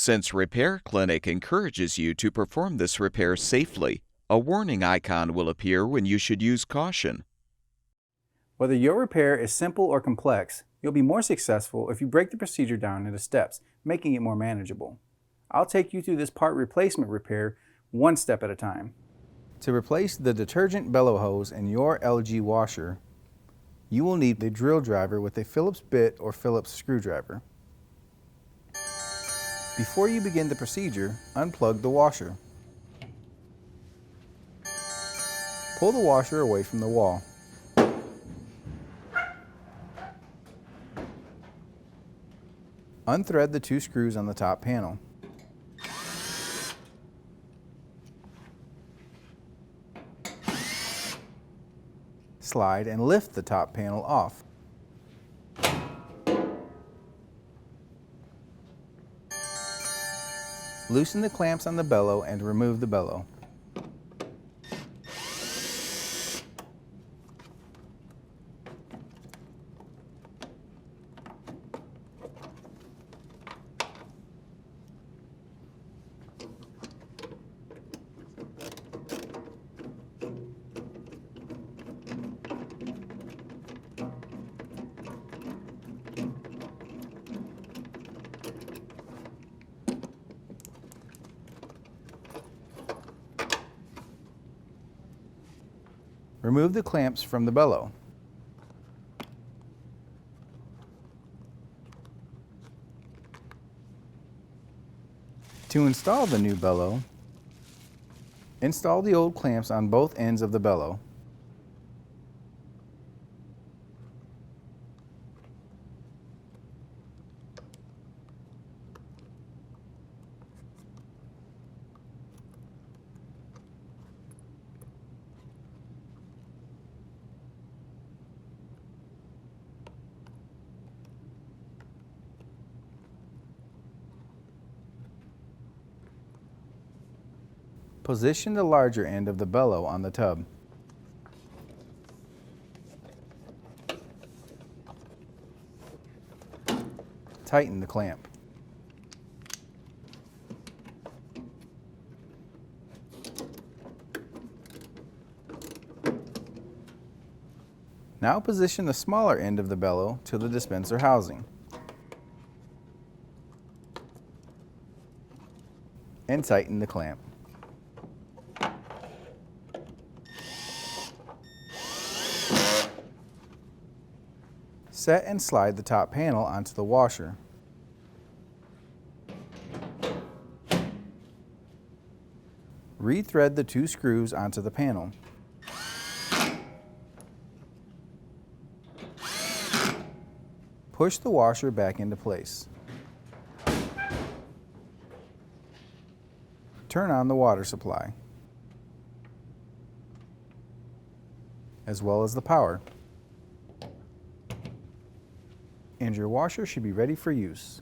Since Repair Clinic encourages you to perform this repair safely, a warning icon will appear when you should use caution. Whether your repair is simple or complex, you'll be more successful if you break the procedure down into steps, making it more manageable. I'll take you through this part replacement repair one step at a time. To replace the detergent bellow hose in your LG washer, you will need a drill driver with a Phillips bit or Phillips screwdriver. Before you begin the procedure, unplug the washer. Pull the washer away from the wall. Unthread the 2 screws on the top panel. Slide and lift the top panel off. Loosen the clamps on the bellow and remove the bellow. Remove the clamps from the bellow. To install the new bellow, install the old clamps on both ends of the bellow. Position the larger end of the bellow on the tub. Tighten the clamp. Now position the smaller end of the bellow to the dispenser housing and tighten the clamp. Set and slide the top panel onto the washer. Rethread the 2 screws onto the panel. Push the washer back into place. Turn on the water supply, as well as the power, and your washer should be ready for use.